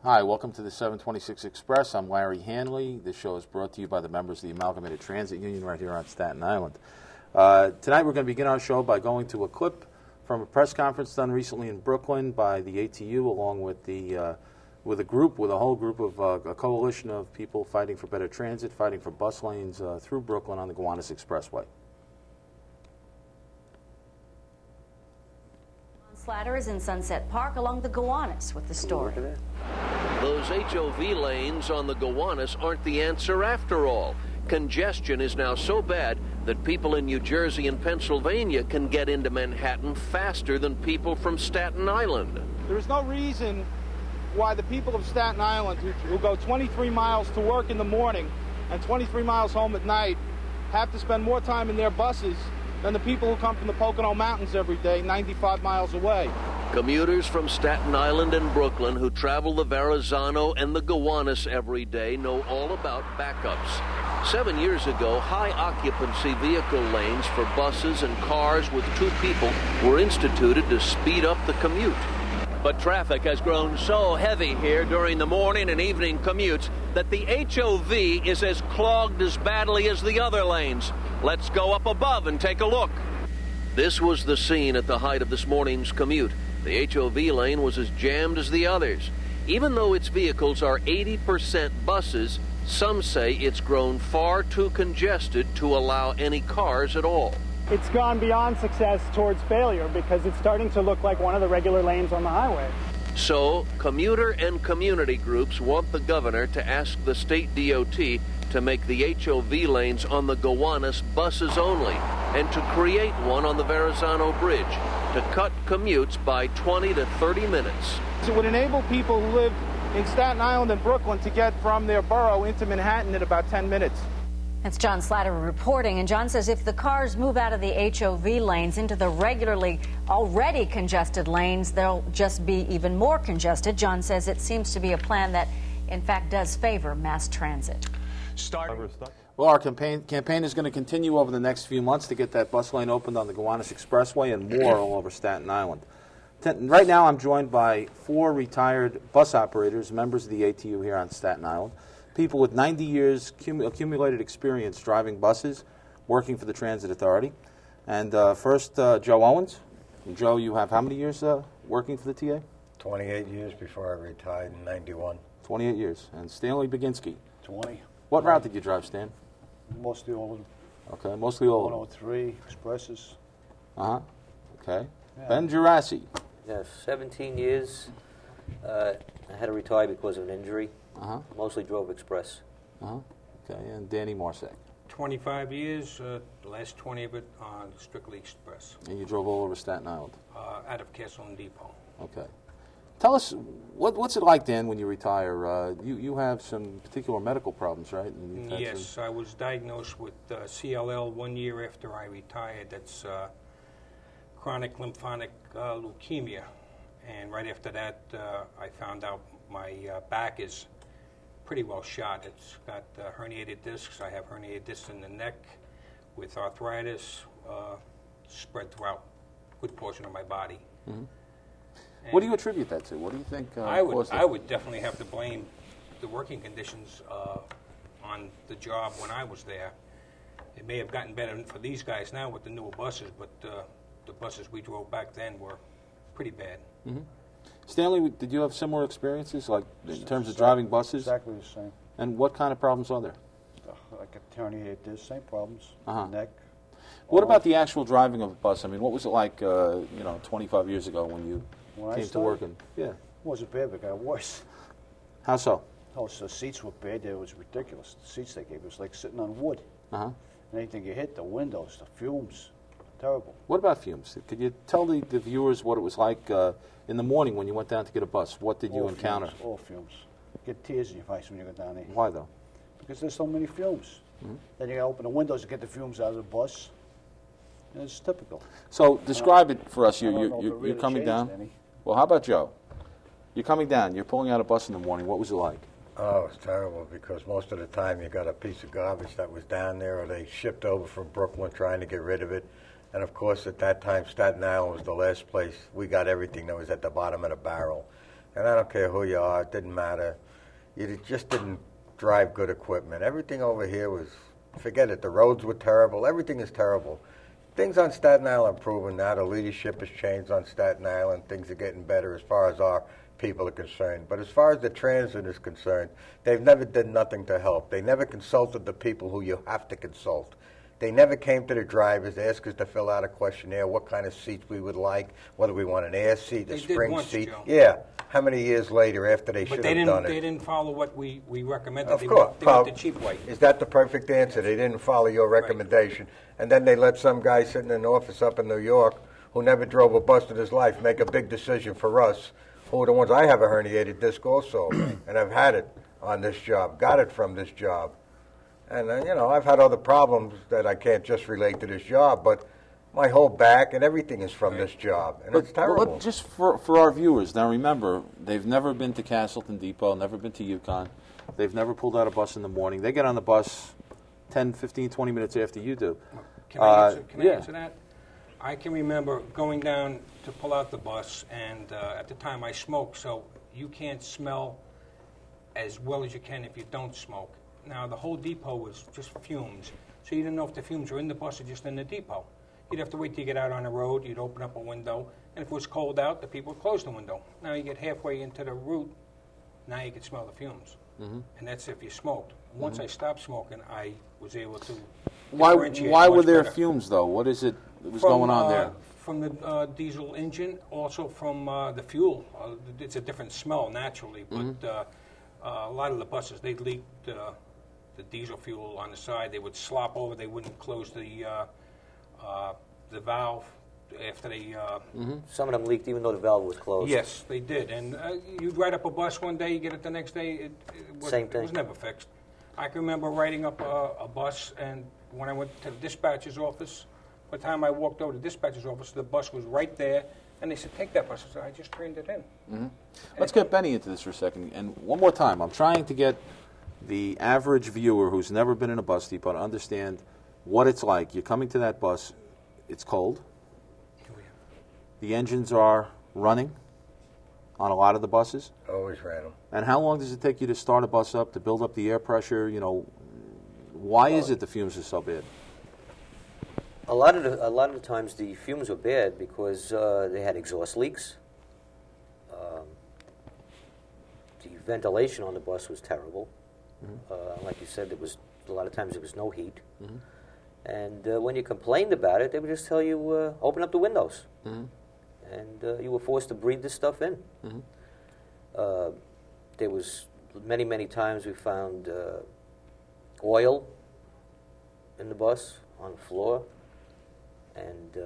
Hi, welcome to the 726 Express. I'm Larry Hanley. This show is brought to you by the members of the Amalgamated Transit Union right here on Staten Island. Tonight we're going to begin our show by going to a clip from a press conference done recently in Brooklyn by the ATU, along with a whole group of a coalition of people fighting for better transit, fighting for bus lanes through Brooklyn on the Gowanus Expressway. Slatter is in Sunset Park along the Gowanus with the story. Those HOV lanes on the Gowanus aren't the answer after all. Congestion is now so bad that people in New Jersey and Pennsylvania can get into Manhattan faster than people from Staten Island. There is no reason why the people of Staten Island who go 23 miles to work in the morning and 23 miles home at night have to spend more time in their buses than the people who come from the Pocono Mountains every day, 95 miles away. Commuters from Staten Island and Brooklyn who travel the Verrazano and the Gowanus every day know all about backups. 7 years ago, high-occupancy vehicle lanes for buses and cars with two people were instituted to speed up the commute. But traffic has grown so heavy here during the morning and evening commutes that the HOV is as clogged as badly as the other lanes. Let's go up above and take a look. This was the scene at the height of this morning's commute. The HOV lane was as jammed as the others. Even though its vehicles are 80% buses, some say it's grown far too congested to allow any cars at all. It's gone beyond success towards failure because it's starting to look like one of the regular lanes on the highway. So, commuter and community groups want the governor to ask the state DOT to make the HOV lanes on the Gowanus buses only and to create one on the Verrazano Bridge to cut commutes by 20 to 30 minutes. It would enable people who live in Staten Island and Brooklyn to get from their borough into Manhattan in about 10 minutes. That's John Slatter reporting, and John says if the cars move out of the HOV lanes into the regularly already congested lanes, they'll just be even more congested. John says it seems to be a plan that, in fact, does favor mass transit. Well, our campaign is going to continue over the next few months to get that bus lane opened on the Gowanus Expressway and more all over Staten Island. Right now, I'm joined by 4 retired bus operators, members of the ATU here on Staten Island. People with 90 years accumulated experience driving buses, working for the Transit Authority. And first, Joe Owens. And Joe, you have how many years working for the TA? 28 years before I retired in 91. 28 years. And Stanley Baginski. 20. What route did you drive, Stan? Mostly all of them. Okay, mostly all of them. 103, expresses. Uh-huh. Okay. Yeah. Ben Girassi. Yes, 17 years. I had to retire because of an injury. Uh-huh. Mostly drove express. Uh-huh. Okay, and Danny Marsack. 25 years, the last 20 of it on strictly express. And you drove all over Staten Island? Out of Castle and Depot. Okay. Tell us, what's it like, Dan, when you retire? You have some particular medical problems, right? And yes, I was diagnosed with CLL 1 year after I retired. That's chronic lymphatic leukemia. And right after that, I found out my back is pretty well shot. It's got herniated discs. I have herniated discs in the neck with arthritis spread throughout a good portion of my body. Mm-hmm. What do you attribute that to? What do you think I would definitely have to blame the working conditions on the job when I was there. It may have gotten better for these guys now with the newer buses, but the buses we drove back then were pretty bad. Mm-hmm. Stanley, did you have similar experiences, like in terms of driving buses? Exactly the same. And what kind of problems are there? Like a herniated disc, same problems. Uh-huh. Neck. What about the actual driving of a bus? I mean, what was it like, 25 years ago when you came to work? Yeah. It wasn't bad, but it got worse. How so? Oh, so seats were bad. It was ridiculous. The seats they gave us like sitting on wood. Uh-huh. Anything you hit, the windows, the fumes, terrible. What about fumes? Could you tell the viewers what it was like in the morning when you went down to get a bus? What did you encounter? All fumes. Get tears in your face when you go down there. Why, though? Because there's so many fumes. Mm-hmm. Then you open the windows to get the fumes out of the bus. And it's typical. So describe it for us. You're coming down. Well, how about Joe? You're coming down. You're pulling out a bus in the morning. What was it like? Oh, it was terrible because most of the time you got a piece of garbage that was down there or they shipped over from Brooklyn trying to get rid of it. And, of course, at that time, Staten Island was the last place. We got everything that was at the bottom of the barrel. And I don't care who you are, it didn't matter. You just didn't drive good equipment. Everything over here was, forget it, the roads were terrible, everything is terrible. Things on Staten Island are improving now. The leadership has changed on Staten Island. Things are getting better as far as our people are concerned. But as far as the transit is concerned, they've never did nothing to help. They never consulted the people who you have to consult. They never came to the drivers, asked us to fill out a questionnaire, what kind of seats we would like, whether we want an air seat, a spring seat. Joe. Yeah. How many years later after they should have done it? They didn't follow what we recommended. Of course. They went the cheap way. Is that the perfect answer? They didn't follow your recommendation. Right. And then they let some guy sitting in an office up in New York who never drove a bus in his life make a big decision for us, who are the ones. I have a herniated disc also, and I've had it on this job, got it from this job. And, you know, I've had other problems that I can't just relate to this job, but my whole back and everything is from this job, and it's terrible. But just for our viewers, now remember, they've never been to Castleton Depot, never been to Yukon. They've never pulled out a bus in the morning. They get on the bus 10, 15, 20 minutes after you do. Can I answer that? I can remember going down to pull out the bus, and at the time I smoked, so you can't smell as well as you can if you don't smoke. Now, the whole depot was just fumes, so you didn't know if the fumes were in the bus or just in the depot. You'd have to wait till you get out on the road, you'd open up a window, and if it was cold out, the people would close the window. Now you get halfway into the route, now you can smell the fumes. And that's if you smoked. Once I stopped smoking, I was able to differentiate. Why were there better. fumes, though? What is it that was going on there? From the diesel engine, also from the fuel. It's a different smell, naturally, but a lot of the buses, they leaked the diesel fuel on the side. They would slop over. They wouldn't close the valve after they... Some of them leaked even though the valve was closed. Yes, they did. And you'd ride up a bus one day, you get it the next day, Same thing. It was never fixed. I can remember riding up a bus, and when I went to the dispatcher's office, by the time I walked over to the dispatcher's office, the bus was right there, and they said, take that bus. I said, I just turned it in. Let's get Benny into this for a second. And one more time, I'm trying to get the average viewer who's never been in a bus depot to understand what it's like. You're coming to that bus, it's cold. The engines are running on a lot of the buses. Always ran them. And how long does it take you to start a bus up, to build up the air pressure? You know, why is it the fumes are so bad? A lot of the times the fumes were bad because they had exhaust leaks. The ventilation on the bus was terrible. Like you said, there was a lot of times there was no heat. And when you complained about it, they would just tell you, open up the windows. And you were forced to breathe this stuff in. There was many times we found oil in the bus on the floor. And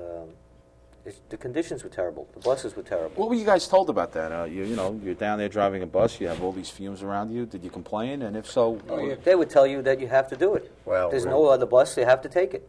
the conditions were terrible. The buses were terrible. What were you guys told about that? You know, you're down there driving a bus. You have all these fumes around you. Did you complain? And if so, They would tell you that you have to do it. Well, there's no other bus. You have to take it.